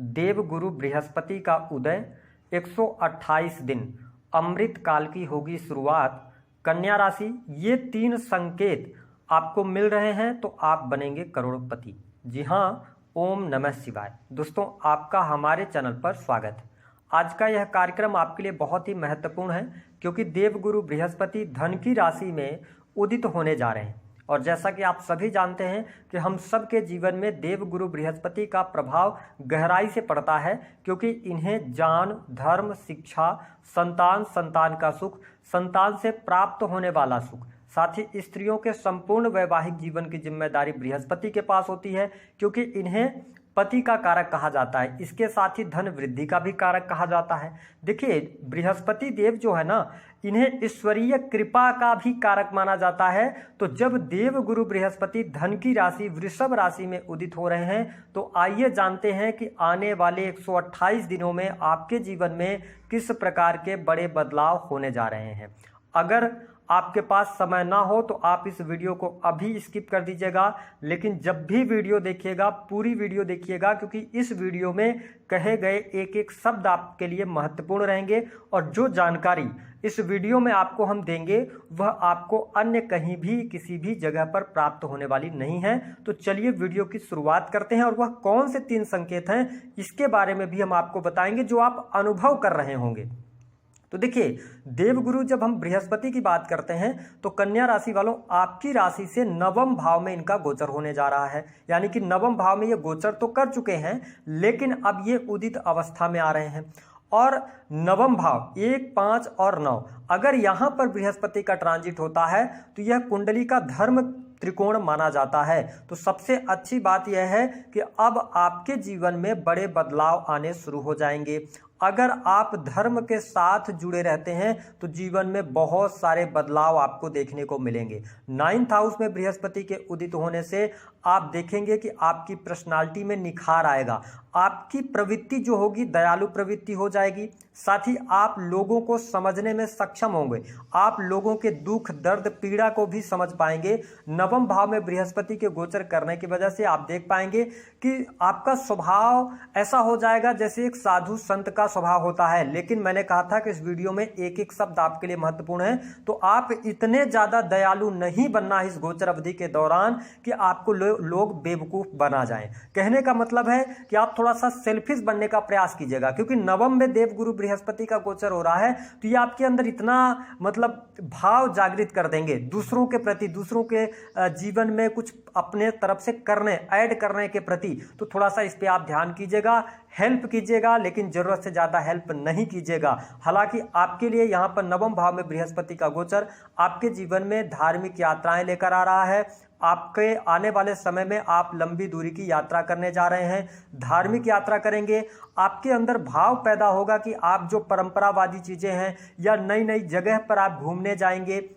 देवगुरु बृहस्पति का उदय, 128 दिन, अमृत काल की होगी शुरुआत, कन्या राशि, ये 3 संकेत आपको मिल रहे हैं तो आप बनेंगे करोड़पति। जी हाँ, ओम नमः शिवाय। दोस्तों, आपका हमारे चैनल पर स्वागत है। आज का यह कार्यक्रम आपके लिए बहुत ही महत्वपूर्ण है क्योंकि देवगुरु बृहस्पति धन की राशि में उदित होने जा रहे हैं। और जैसा कि आप सभी जानते हैं कि हम सब के जीवन में देवगुरु बृहस्पति का प्रभाव गहराई से पड़ता है क्योंकि इन्हें ज्ञान, धर्म, शिक्षा, संतान का सुख, संतान से प्राप्त होने वाला सुख, साथ ही स्त्रियों के संपूर्ण वैवाहिक जीवन की जिम्मेदारी बृहस्पति के पास होती है क्योंकि इन्हें पति का कारक कहा जाता है। इसके साथ ही धन वृद्धि का भी कारक कहा जाता है। देखिए, बृहस्पति देव जो है ना, इन्हें ईश्वरीय कृपा का भी कारक माना जाता है। तो जब देव गुरु बृहस्पति धन की राशि वृषभ राशि में उदित हो रहे हैं तो आइए जानते हैं कि आने वाले 128 दिनों में आपके जीवन में किस प्रकार के बड़े बदलाव होने जा रहे हैं। अगर आपके पास समय ना हो तो आप इस वीडियो को अभी स्किप कर दीजिएगा, लेकिन जब भी वीडियो देखिएगा पूरी वीडियो देखिएगा क्योंकि इस वीडियो में कहे गए एक एक शब्द आपके लिए महत्वपूर्ण रहेंगे और जो जानकारी इस वीडियो में आपको हम देंगे वह आपको अन्य कहीं भी किसी भी जगह पर प्राप्त होने वाली नहीं है। तो चलिए वीडियो की शुरुआत करते हैं और वह कौन से 3 संकेत हैं इसके बारे में भी हम आपको बताएंगे जो आप अनुभव कर रहे होंगे। तो देखिए, देवगुरु जब हम बृहस्पति की बात करते हैं तो कन्या राशि वालों, आपकी राशि से नवम भाव में इनका गोचर होने जा रहा है। यानी कि नवम भाव में ये गोचर तो कर चुके हैं लेकिन अब ये उदित अवस्था में आ रहे हैं। और नवम भाव 1, 5 और 9, अगर यहां पर बृहस्पति का ट्रांजिट होता है तो यह कुंडली का धर्म त्रिकोण माना जाता है। तो सबसे अच्छी बात यह है कि अब आपके जीवन में बड़े बदलाव आने शुरू हो जाएंगे। अगर आप धर्म के साथ जुड़े रहते हैं तो जीवन में बहुत सारे बदलाव आपको देखने को मिलेंगे। 9th हाउस में बृहस्पति के उदित होने से आप देखेंगे कि आपकी पर्सनालिटी में निखार आएगा। आपकी प्रवृत्ति जो होगी दयालु प्रवृत्ति हो जाएगी। साथ ही आप लोगों को समझने में सक्षम होंगे। आप लोगों के दुख, दर्द, पीड़ा को भी समझ पाएंगे। नवम भाव में बृहस्पति के गोचर करने की वजह से आप देख पाएंगे कि आपका स्वभाव ऐसा हो जाएगा जैसे एक साधु संत का स्वभाव होता है। लेकिन मैंने कहा था कि इस वीडियो में एक एक शब्द आपके लिए महत्वपूर्ण है, तो आप इतने ज्यादा दयालु नहीं बनना इस गोचर अवधि के दौरान कि आपको लोग बेवकूफ बना जाएं। कहने का मतलब है कि आप थोड़ा सा सेल्फिश बनने का प्रयास कीजिएगा क्योंकि नवम में देवगुरु बृहस्पति का गोचर हो रहा है तो ये आपके अंदर इतना भाव जागृत कर देंगे दूसरों के प्रति, दूसरों के जीवन में कुछ अपने तरफ से ऐड करने के प्रति। तो थोड़ा सा इस पे आप ध्यान कीजिएगा, हेल्प कीजिएगा, लेकिन जरूरत से ज्यादा हेल्प नहीं कीजिएगा। हालांकि आपके लिए यहाँ पर नवम भाव में बृहस्पति का गोचर आपके जीवन में धार्मिक यात्राएं लेकर आ रहा है। आपके आने वाले समय में आप लंबी दूरी की यात्रा करने जा रहे हैं, धार्मिक यात्रा करेंगे। आपके अंदर भाव पैदा होगा कि आप जो परंपरावादी चीजें हैं या नई नई जगह पर आप घूमने जाएंगे,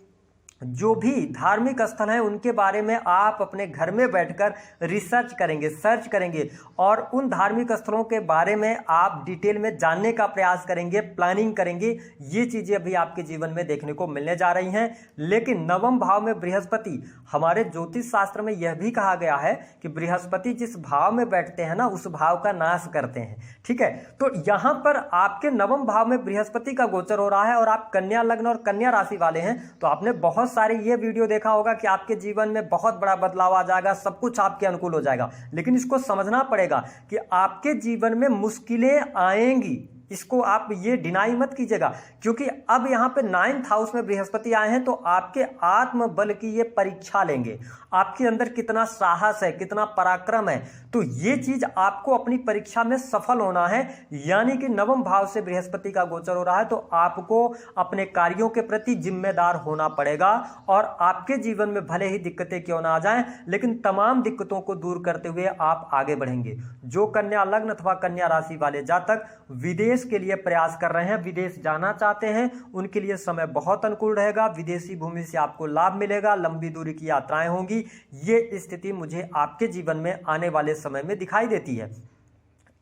जो भी धार्मिक स्थल हैं उनके बारे में आप अपने घर में बैठकर रिसर्च करेंगे, सर्च करेंगे और उन धार्मिक स्थलों के बारे में आप डिटेल में जानने का प्रयास करेंगे, प्लानिंग करेंगे। ये चीजें अभी आपके जीवन में देखने को मिलने जा रही हैं। लेकिन नवम भाव में बृहस्पति, हमारे ज्योतिष शास्त्र में यह भी कहा गया है कि बृहस्पति जिस भाव में बैठते हैं ना उस भाव का नाश करते हैं। ठीक है, तो यहां पर आपके नवम भाव में बृहस्पति का गोचर हो रहा है और आप कन्या लग्न और कन्या राशि वाले हैं तो आपने बहुत सारे ये वीडियो देखा होगा कि आपके जीवन में बहुत बड़ा बदलाव आ जाएगा, सब कुछ आपके अनुकूल हो जाएगा। लेकिन इसको समझना पड़ेगा कि आपके जीवन में मुश्किलें आएंगी। इसको आप ये डिनाई मत कीजिएगा क्योंकि अब यहां पे 9th हाउस में बृहस्पति आए हैं तो आपके आत्म बल की ये परीक्षा लेंगे। आपके अंदर कितना साहस है, कितना पराक्रम है, तो ये चीज आपको अपनी परीक्षा में सफल होना है। यानी कि नवम भाव से बृहस्पति का गोचर हो रहा है तो आपको अपने कार्यों के प्रति जिम्मेदार होना पड़ेगा और आपके जीवन में भले ही दिक्कतें क्यों ना आ जाएं लेकिन तमाम दिक्कतों को दूर करते हुए आप आगे बढ़ेंगे। जो कन्या लग्न अथवा कन्या राशि वाले जातक विदेश के लिए प्रयास कर रहे हैं, विदेश जाना चाहते हैं, उनके लिए समय बहुत अनुकूल रहेगा। विदेशी भूमि से आपको लाभ मिलेगा, लंबी दूरी की यात्राएं होंगी। ये स्थिति मुझे आपके जीवन में आने वाले समय में दिखाई देती है।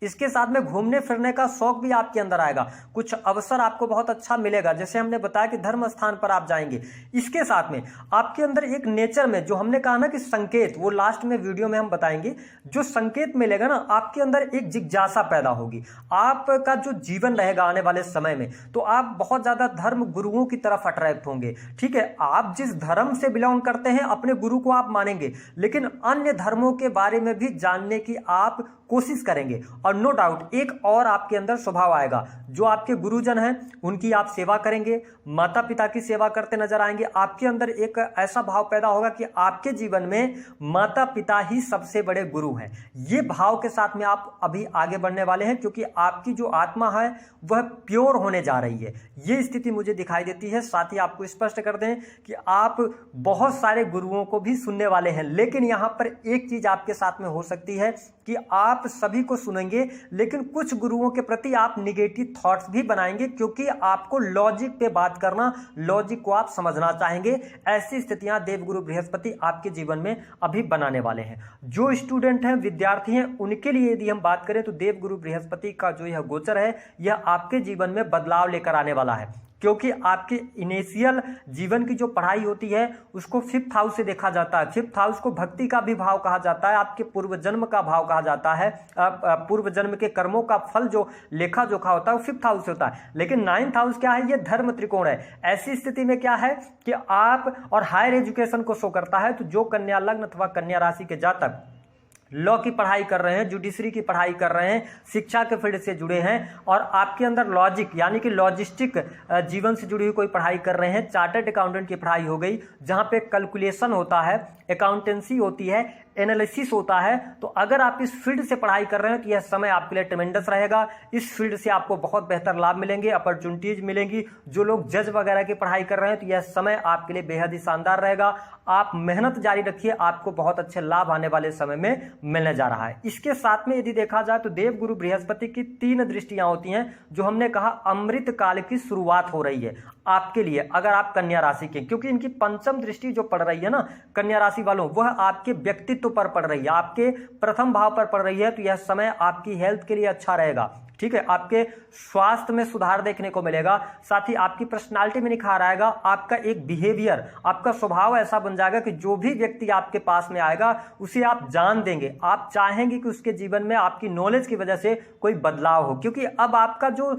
इसके साथ में घूमने फिरने का शौक भी आपके अंदर आएगा, कुछ अवसर आपको बहुत अच्छा मिलेगा, जैसे हमने बताया कि धर्म स्थान पर आप जाएंगे। इसके साथ में आपके अंदर एक नेचर में जो हमने कहा ना कि संकेत, वो लास्ट में वीडियो में हम बताएंगे, जो संकेत मिलेगा ना आपके अंदर एक जिज्ञासा पैदा होगी। आपका जो जीवन रहेगा आने वाले समय में, तो आप बहुत ज्यादा धर्म गुरुओं की तरफ अट्रैक्ट होंगे। ठीक है, आप जिस धर्म से बिलोंग करते हैं अपने गुरु को आप मानेंगे, लेकिन अन्य धर्मों के बारे में भी जानने की आप कोशिश करेंगे। और नो डाउट एक और आपके अंदर स्वभाव आएगा, जो आपके गुरुजन हैं उनकी आप सेवा करेंगे, माता पिता की सेवा करते नजर आएंगे। आपके अंदर एक ऐसा भाव पैदा होगा कि आपके जीवन में माता पिता ही सबसे बड़े गुरु हैं। ये भाव के साथ में आप अभी आगे बढ़ने वाले हैं, क्योंकि आपकी जो आत्मा है वह प्योर होने जा रही है, ये स्थिति मुझे दिखाई देती है। साथ ही आपको स्पष्ट कर दें कि आप बहुत सारे गुरुओं को भी सुनने वाले हैं, लेकिन यहां पर एक चीज आपके साथ में हो सकती है कि आप सभी को सुनेंगे, लेकिन कुछ गुरुओं के प्रति आप निगेटिव थॉट्स भी बनाएंगे, क्योंकि आपको लॉजिक पे बात करना, लॉजिक को आप समझना चाहेंगे। ऐसी स्थितियां देवगुरु बृहस्पति आपके जीवन में अभी बनाने वाले हैं। जो स्टूडेंट हैं, विद्यार्थी हैं, उनके लिए यदि हम बात करें तो देवगुरु बृहस्पति का जो यह गोचर है, यह आपके जीवन में बदलाव लेकर आने वाला है, क्योंकि आपके इनिशियल जीवन की जो पढ़ाई होती है उसको 5th हाउस से देखा जाता है। 5th हाउस को भक्ति का भी भाव कहा जाता है, आपके पूर्व जन्म का भाव कहा जाता है। पूर्व जन्म के कर्मों का फल जो लेखा जोखा होता है वो 5th हाउस से होता है। लेकिन 9th हाउस क्या है? ये धर्म त्रिकोण है। ऐसी स्थिति में क्या है कि आप और हायर एजुकेशन को शो करता है। तो जो कन्या लग्न अथवा कन्या राशि के जातक लॉ की पढ़ाई कर रहे हैं, जुडिशरी की पढ़ाई कर रहे हैं, शिक्षा के फील्ड से जुड़े हैं, और आपके अंदर लॉजिक यानी कि लॉजिस्टिक जीवन से जुड़ी हुई कोई पढ़ाई कर रहे हैं, चार्टर्ड अकाउंटेंट की पढ़ाई हो गई, जहां पे कैलकुलेशन होता है, अकाउंटेंसी होती है, एनालिसिस होता है, तो अगर आप इस फील्ड से पढ़ाई कर रहे हैं तो यह समय आपके लिए ट्रेमेंडस रहेगा। इस फील्ड से आपको बहुत बेहतर लाभ मिलेंगे, अपॉर्चुनिटीज मिलेंगी। जो लोग जज वगैरह की पढ़ाई कर रहे हैं तो यह समय आपके लिए बेहद ही शानदार रहेगा। आप मेहनत जारी रखिए, आपको बहुत अच्छे लाभ आने वाले समय में मिलने जा रहा है। इसके साथ में यदि देखा जाए तो देवगुरु बृहस्पति की 3 दृष्टियां होती हैं, जो हमने कहा अमृत काल की शुरुआत हो रही है आपके लिए, अगर आप कन्या राशि के, क्योंकि इनकी 5वीं दृष्टि जो पड़ रही है ना कन्या राशि वालों, वह आपके व्यक्तित्व पर पड़ रही है, आपके प्रथम भाव पर पड़ रही है। तो यह समय आपकी हेल्थ के लिए अच्छा रहेगा। ठीक है, आपके स्वास्थ्य में सुधार देखने को मिलेगा, साथ ही आपकी पर्सनालिटी में निखार आएगा। आपका एक बिहेवियर, आपका स्वभाव ऐसा बन जाएगा कि जो भी व्यक्ति आपके पास में आएगा उसे आप जान देंगे, आप चाहेंगे कि उसके जीवन में आपकी नॉलेज की वजह से कोई बदलाव हो, क्योंकि अब आपका जो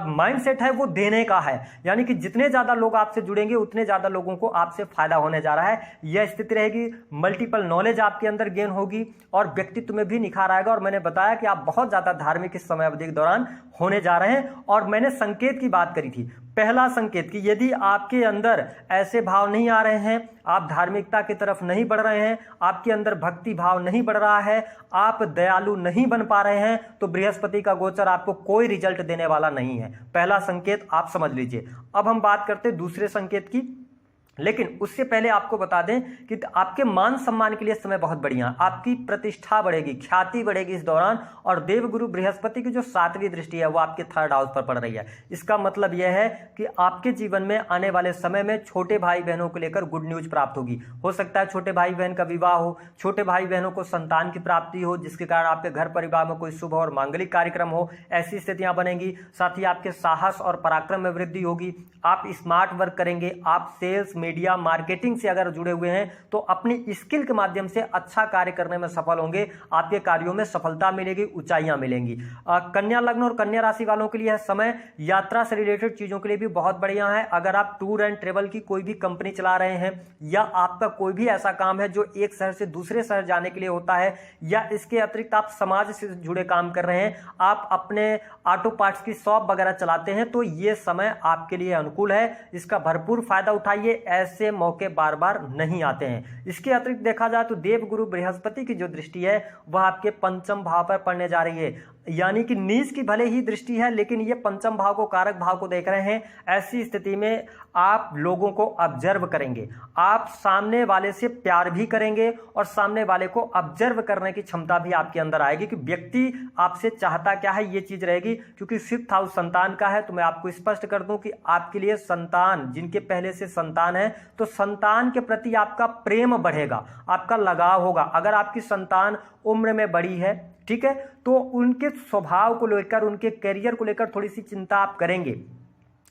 माइंडसेट है वो देने का है। यानी कि जितने ज्यादा लोग आपसे जुड़ेंगे उतने ज्यादा लोगों को आपसे फायदा होने जा रहा है। यह स्थिति रहेगी। मल्टीपल नॉलेज आपके अंदर गेन होगी और व्यक्तित्व में भी निखार आएगा। और मैंने बताया कि आप बहुत ज्यादा धार्मिक इस समय अवधि दौरान होने जा रहे हैं। और मैंने संकेत की बात करी थी, पहला संकेत कि यदि आपके अंदर ऐसे भाव नहीं आ रहे हैं, आप धार्मिकता की तरफ नहीं बढ़ रहे हैं, आपके अंदर भक्ति भाव नहीं बढ़ रहा है, आप दयालु नहीं बन पा रहे हैं, तो बृहस्पति का गोचर आपको कोई रिजल्ट देने वाला नहीं है। पहला संकेत आप समझ लीजिए। अब हम बात करते हैं दूसरे संकेत की, लेकिन उससे पहले आपको बता दें कि आपके मान सम्मान के लिए समय बहुत बढ़िया, आपकी प्रतिष्ठा बढ़ेगी, ख्याति बढ़ेगी इस दौरान। और देवगुरु बृहस्पति की जो 7वीं दृष्टि है वो आपके 3rd हाउस पर पड़ रही है। इसका मतलब यह है कि आपके जीवन में आने वाले समय में छोटे भाई बहनों को लेकर गुड न्यूज प्राप्त होगी। हो सकता है छोटे भाई बहन का विवाह हो, छोटे भाई बहनों को संतान की प्राप्ति हो, जिसके कारण आपके घर परिवार में कोई शुभ और मांगलिक कार्यक्रम हो, ऐसी स्थितियां बनेंगी। साथ ही आपके साहस और पराक्रम में वृद्धि होगी, आप स्मार्ट वर्क करेंगे, आप सेल्स, मीडिया, मार्केटिंग से अगर जुड़े हुए हैं तो अपनी स्किल के माध्यम से अच्छा कार्य करने में सफल होंगे, आपके कार्यों में सफलता मिलेगी, ऊंचाइयां मिलेंगी। कन्या लग्न और कन्या राशि वालों के लिए यह समय यात्रा से रिलेटेड चीजों के लिए भी बहुत बढ़िया है। अगर आप टूर एंड ट्रेवल की कोई भी कंपनी चला रहे हैं, या आपका कोई भी ऐसा काम है जो एक शहर से दूसरे शहर जाने के लिए होता है, या इसके अतिरिक्त आप समाज से जुड़े काम कर रहे हैं, आप अपने ऑटो पार्ट्स की शॉप वगैरह चलाते हैं, तो ये समय आपके लिए अनुकूल है। इसका भरपूर फायदा उठाइए, ऐसे मौके बार बार नहीं आते हैं। इसके अतिरिक्त देखा जाए तो देवगुरु बृहस्पति की जो दृष्टि है वह आपके 5म भाव पर पड़ने जा रही है। यानी कि नीच की भले ही दृष्टि है, लेकिन ये 5म भाव को, कारक भाव को देख रहे हैं। ऐसी स्थिति में आप लोगों को ऑब्जर्व करेंगे, आप सामने वाले से प्यार भी करेंगे और सामने वाले को ऑब्जर्व करने की क्षमता भी आपके अंदर आएगी कि व्यक्ति आपसे चाहता क्या है, ये चीज रहेगी। क्योंकि 5th हाउस संतान का है, तो मैं आपको स्पष्ट कर दूं कि आपके लिए संतान, जिनके पहले से संतान है, तो संतान के प्रति आपका प्रेम बढ़ेगा, आपका लगाव होगा। अगर आपकी संतान उम्र में बड़ी है, ठीक है, तो उनके स्वभाव को लेकर, उनके करियर को लेकर थोड़ी सी चिंता आप करेंगे,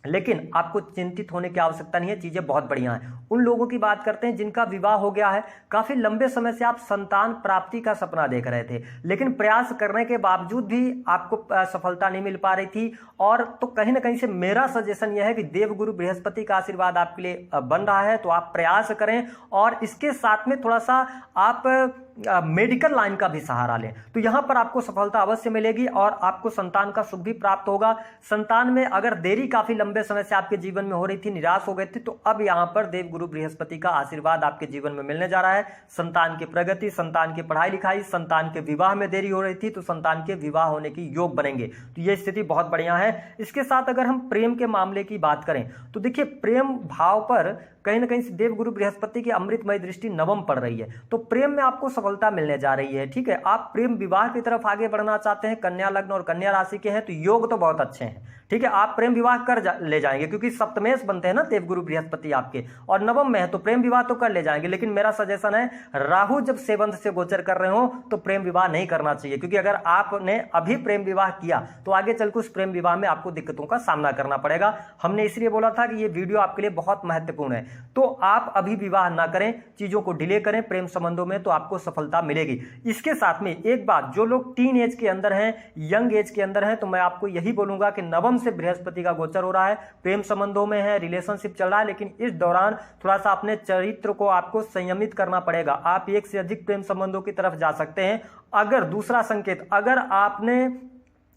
लेकिन आपको चिंतित होने की आवश्यकता नहीं है, चीजें बहुत बढ़िया हैं। उन लोगों की बात करते हैं जिनका विवाह हो गया है, काफी लंबे समय से आप संतान प्राप्ति का सपना देख रहे थे, लेकिन प्रयास करने के बावजूद भी आपको सफलता नहीं मिल पा रही थी। और तो कहीं ना कहीं से मेरा सजेशन यह है कि देवगुरु बृहस्पति का आशीर्वाद आपके लिए बन रहा है, तो आप प्रयास करें और इसके साथ में थोड़ा सा आप मेडिकल लाइन का भी सहारा लें, तो यहां पर आपको सफलता अवश्य मिलेगी और आपको संतान का सुख भी प्राप्त होगा। संतान में अगर देरी काफी लंबे समय से आपके जीवन में हो रही थी, निराश हो गए थे, तो अब यहां पर देवगुरु बृहस्पति का आशीर्वाद आपके जीवन में मिलने जा रहा है। संतान की प्रगति, संतान की पढ़ाई लिखाई, संतान के विवाह में देरी हो रही थी तो संतान के विवाह होने की योग बनेंगे, तो यह स्थिति बहुत बढ़िया है। इसके साथ अगर हम प्रेम के मामले की बात करें तो देखिए, प्रेम भाव पर कहीं ना कहीं देवगुरु बृहस्पति की अमृतमय दृष्टि नवम पड़ रही है, तो प्रेम में आपको सफलता मिलने जा रही है। ठीक है, आप प्रेम विवाह की तरफ आगे बढ़ना चाहते हैं, कन्या लग्न और कन्या राशि के हैं, तो योग तो बहुत अच्छे हैं। ठीक है, आप प्रेम विवाह कर ले जाएंगे, क्योंकि सप्तमेश बनते हैं ना देवगुरु बृहस्पति आपके, और नवम में है, तो प्रेम विवाह तो कर ले जाएंगे। लेकिन मेरा सजेशन है, राहु जब सेवंत से गोचर कर रहे हो तो प्रेम विवाह नहीं करना चाहिए, क्योंकि अगर आपने अभी प्रेम विवाह किया तो आगे चलकर उस प्रेम विवाह में आपको दिक्कतों का सामना करना पड़ेगा। हमने इसलिए बोला था कि ये वीडियो आपके लिए बहुत महत्वपूर्ण है, तो आप अभी विवाह ना करें, चीजों को डिले करें प्रेम संबंधों में, तो आपको सफलता मिलेगी। इसके साथ में एक बात, जो लोग टीन एज के अंदर हैं, यंग एज के अंदर हैं, तो मैं आपको यही बोलूंगा कि नवम से बृहस्पति का गोचर हो रहा है, प्रेम संबंधों में है, रिलेशनशिप चल रहा है, लेकिन इस दौरान थोड़ा सा अपने चरित्र को आपको संयमित करना पड़ेगा। आप एक से अधिक प्रेम संबंधों की तरफ जा सकते हैं। अगर दूसरा संकेत, अगर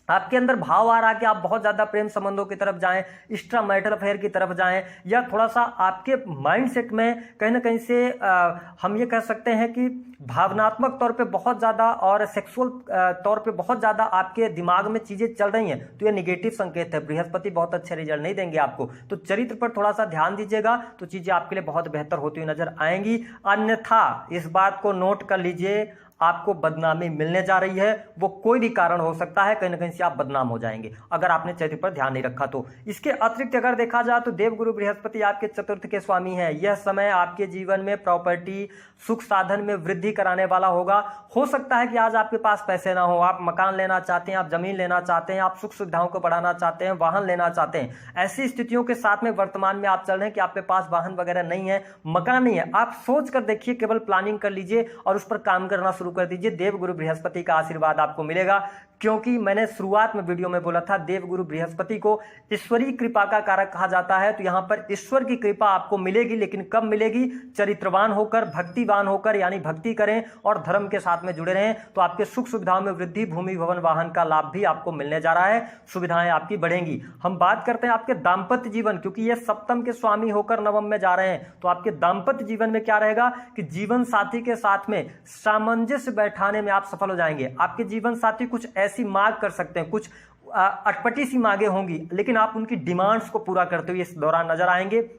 आपके अंदर भाव आ रहा है कि आप बहुत ज्यादा प्रेम संबंधों की तरफ जाएं, एक्स्ट्रा मैरिटल अफेयर की तरफ जाएं, या थोड़ा सा आपके माइंडसेट में कहीं ना कहीं से हम ये कह सकते हैं कि भावनात्मक तौर पे बहुत ज्यादा और सेक्सुअल तौर पे बहुत ज्यादा आपके दिमाग में चीजें चल रही हैं, तो ये निगेटिव संकेत है। बृहस्पति बहुत अच्छे रिजल्ट नहीं देंगे आपको, तो चरित्र पर थोड़ा सा ध्यान दीजिएगा, तो चीजें आपके लिए बहुत बेहतर होती हुई नजर आएंगी। अन्यथा इस बात को नोट कर लीजिए, आपको बदनामी मिलने जा रही है, वो कोई भी कारण हो सकता है, कहीं ना कहीं से आप बदनाम हो जाएंगे अगर आपने चरित्र पर ध्यान नहीं रखा तो। इसके अतिरिक्त अगर देखा जाए तो देवगुरु बृहस्पति आपके चतुर्थ के स्वामी हैं। यह समय आपके जीवन में प्रॉपर्टी, सुख साधन में वृद्धि कराने वाला होगा। हो सकता है कि आज आपके पास पैसे ना हो, आप मकान लेना चाहते हैं, आप जमीन लेना चाहते हैं, आप सुख सुविधाओं को बढ़ाना चाहते हैं, वाहन लेना चाहते हैं, ऐसी स्थितियों के साथ में वर्तमान में आप चल रहे हैं कि आपके पास वाहन वगैरह नहीं है, मकान नहीं है। आप सोच कर देखिए, केवल प्लानिंग कर लीजिए और उस पर काम करना शुरू कर दीजिए, देवगुरु बृहस्पति का आशीर्वाद आपको मिलेगा। क्योंकि मैंने शुरुआत में वीडियो में बोला था, देवगुरु बृहस्पति को ईश्वरीय कृपा का कारक कहा जाता है, तो यहां पर ईश्वर की कृपा आपको मिलेगी, लेकिन कब मिलेगी? चरित्रवान होकर, भक्तिवान होकर, यानी भक्ति करें और धर्म के साथ में जुड़े रहें, तो आपके सुख सुविधाओं में वृद्धि, भूमि भवन वाहन का लाभ भी आपको मिलने जा रहा है, सुविधाएं आपकी बढ़ेंगी। हम बात करते हैं आपके दाम्पत्य जीवन, क्योंकि ये सप्तम के स्वामी होकर नवम में जा रहे हैं, तो आपके दाम्पत्य जीवन में क्या रहेगा कि जीवन साथी के साथ में सामंजस्य बैठाने में आप सफल हो जाएंगे। आपके जीवन साथी कुछ ऐसी मांग कर सकते हैं, कुछ अटपटी सी मांगे होंगी, लेकिन आप उनकी डिमांड्स को पूरा करते हुए इस दौरान नजर आएंगे।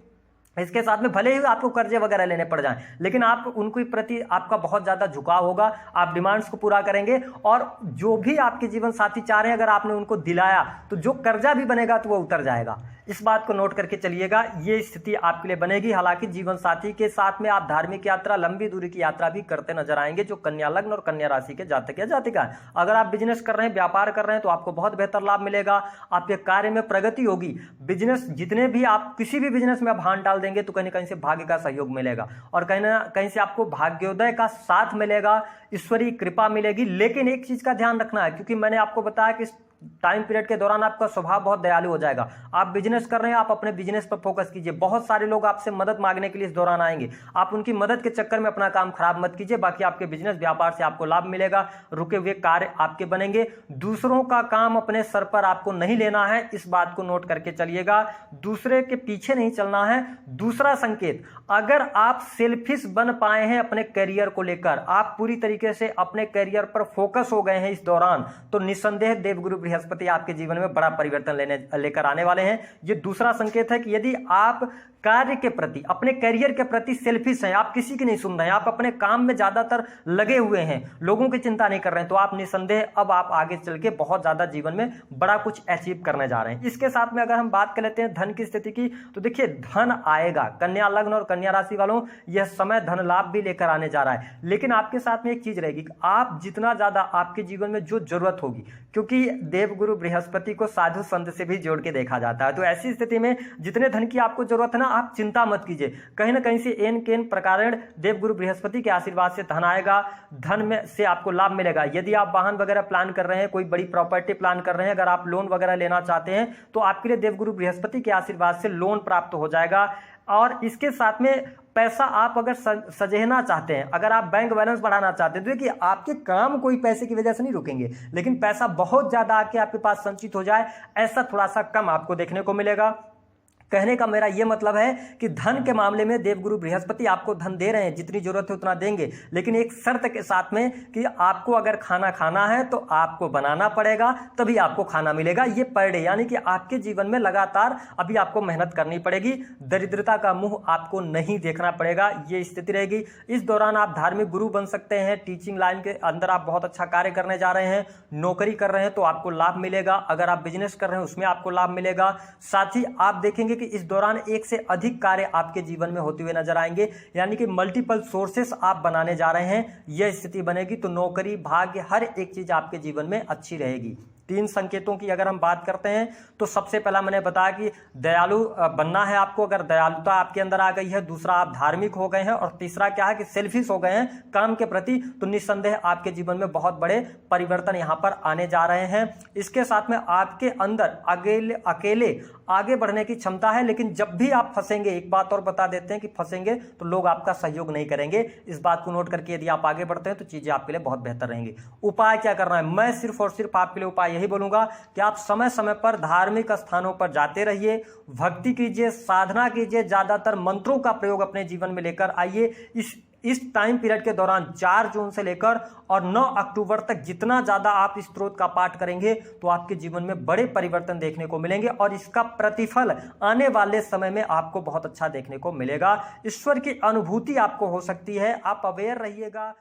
इसके साथ में भले ही आपको कर्जे वगैरह लेने पड़ जाएं, लेकिन आप उनके प्रति आपका बहुत ज्यादा झुकाव होगा, आप डिमांड्स को पूरा करेंगे, और जो भी आपके जीवन साथी चाह रहे हैं अगर आपने उनको दिलाया तो जो कर्जा भी बनेगा तो वो उतर जाएगा। इस बात को नोट करके चलिएगा, ये स्थिति आपके लिए बनेगी। हालांकि जीवन साथी के साथ में आप धार्मिक यात्रा, लंबी दूरी की यात्रा भी करते नजर आएंगे, जो कन्या लग्न और कन्या राशि के जातक या जातिका है। अगर आप बिजनेस कर रहे हैं, व्यापार कर रहे हैं, तो आपको बहुत बेहतर लाभ मिलेगा, आपके कार्य में प्रगति होगी। बिजनेस जितने भी आप किसी भी बिजनेस में आप हाथ डाल देंगे तो कहीं ना कहीं से भाग्य का सहयोग मिलेगा, और कहीं ना कहीं से आपको भाग्योदय का साथ मिलेगा, ईश्वरीय कृपा मिलेगी। लेकिन एक चीज का ध्यान रखना है, क्योंकि मैंने आपको बताया कि टाइम पीरियड के दौरान आपका स्वभाव बहुत दयालु हो जाएगा। आप बिजनेस कर रहे हैं, आप अपने बिजनेस पर फोकस कीजिए। बहुत सारे लोग आपसे मदद मांगने के लिए इस दौरान आएंगे, आप उनकी मदद के चक्कर में अपना काम खराब मत कीजिए। बाकी आपके बिजनेस व्यापार से आपको लाभ मिलेगा, रुके हुए कार्य आपके बनेंगे। दूसरों का काम अपने सर पर आपको नहीं लेना है, इस बात को नोट करके चलिएगा, दूसरे के पीछे नहीं चलना है। दूसरा संकेत, अगर आप सेल्फिश बन पाए हैं अपने करियर को लेकर, आप पूरी तरीके से अपने करियर पर फोकस हो गए हैं इस दौरान, तो निस्संदेह देवगुरु बृहस्पति आपके जीवन में बड़ा परिवर्तन लेकर आने वाले हैं। ये दूसरा संकेत है कि यदि आप कार्य के प्रति, अपने करियर के प्रति सेल्फिश हैं, आप किसी की नहीं सुन रहे हैं, आप अपने काम में ज्यादातर लगे हुए हैं, लोगों की चिंता नहीं कर रहे हैं, तो आप निसंदेह अब आप आगे चल के बहुत ज्यादा जीवन में बड़ा कुछ अचीव करने जा रहे हैं। इसके साथ में अगर हम बात कर लेते हैं धन की स्थिति की, तो देखिए धन आएगा। कन्या लग्न और कन्या राशि वालों, यह समय धन लाभ भी लेकर आने जा रहा है, लेकिन आपके साथ में एक चीज रहेगी कि आप जितना ज्यादा आपके जीवन में जो जरूरत होगी, क्योंकि देवगुरु बृहस्पति को साधु संत से भी जोड़ के देखा जाता है, तो ऐसी स्थिति में जितने धन की आपको जरूरत है ना, आप चिंता मत कीजिए। कहीं ना कहीं से एन केन प्रकार देवगुरु बृहस्पति के आशीर्वाद से धन आएगा, धन में से आपको लाभ मिलेगा। यदि आप वाहन वगैरह प्लान कर रहे हैं, कोई बड़ी प्रॉपर्टी प्लान कर रहे हैं, अगर आप लोन वगैरह लेना चाहते हैं, तो आपके लिए देवगुरु बृहस्पति के आशीर्वाद से लोन प्राप्त हो जाएगा। और इसके साथ में पैसा आप अगर सजेहना चाहते हैं, अगर आप बैंक बैलेंस बढ़ाना चाहते हैं, तो देखिए आपके काम कोई पैसे की वजह से नहीं रुकेंगे, लेकिन पैसा बहुत ज्यादा आके आपके पास संचित हो जाए, ऐसा थोड़ा सा कम आपको देखने को मिलेगा। कहने का मेरा यह मतलब है कि धन के मामले में देवगुरु बृहस्पति आपको धन दे रहे हैं, जितनी जरूरत है उतना देंगे, लेकिन एक शर्त के साथ में कि आपको अगर खाना खाना है तो आपको बनाना पड़ेगा, तभी आपको खाना मिलेगा। ये पर डे, यानी कि आपके जीवन में लगातार अभी आपको मेहनत करनी पड़ेगी, दरिद्रता का मुंह आपको नहीं देखना पड़ेगा, ये स्थिति रहेगी। इस दौरान आप धार्मिक गुरु बन सकते हैं, टीचिंग लाइन के अंदर आप बहुत अच्छा कार्य करने जा रहे हैं, नौकरी कर रहे हैं तो आपको लाभ मिलेगा, अगर आप बिजनेस कर रहे हैं उसमें आपको लाभ मिलेगा। साथ ही आप देखेंगे कि इस दौरान एक से अधिक कार्य आपके जीवन में होते हुए नजर आएंगे, यानी कि मल्टीपल सोर्सेस आप बनाने जा रहे हैं, यह स्थिति बनेगी। तो नौकरी, भाग्य, हर एक चीज आपके जीवन में अच्छी रहेगी। 3 संकेतों की अगर हम बात करते हैं, तो सबसे पहला मैंने बताया कि दयालु बनना है आपको, अगर दयालुता आपके अंदर आ गई है। दूसरा, आप धार्मिक हो गए हैं। और तीसरा क्या है कि सेल्फिश हो गए हैं काम के प्रति, तो निस्संदेह आपके जीवन में बहुत बड़े परिवर्तन यहां पर आने जा रहे हैं। इसके साथ में आपके अंदर अकेले आगे बढ़ने की क्षमता है, लेकिन जब भी आप फंसेंगे, एक बात और बता देते हैं कि फंसेंगे तो लोग आपका सहयोग नहीं करेंगे। इस बात को नोट करके यदि आप आगे बढ़ते हैं तो चीजें आपके लिए बहुत बेहतर रहेंगी। उपाय क्या करना है, मैं सिर्फ और सिर्फ आपके लिए उपाय यही बोलूंगा कि आप समय समय पर धार्मिक स्थानों पर जाते रहिए, भक्ति कीजिए, साधना कीजिए, ज्यादातर मंत्रों का प्रयोग अपने जीवन में लेकर आइए। इस टाइम पीरियड के दौरान 4 जून से लेकर और 9 अक्टूबर तक जितना ज्यादा आप इस स्त्रोत का पाठ करेंगे, तो आपके जीवन में बड़े परिवर्तन देखने को मिलेंगे और इसका प्रतिफल आने वाले समय में आपको बहुत अच्छा देखने को मिलेगा। ईश्वर की अनुभूति आपको हो सकती है, आप अवेयर रहिएगा।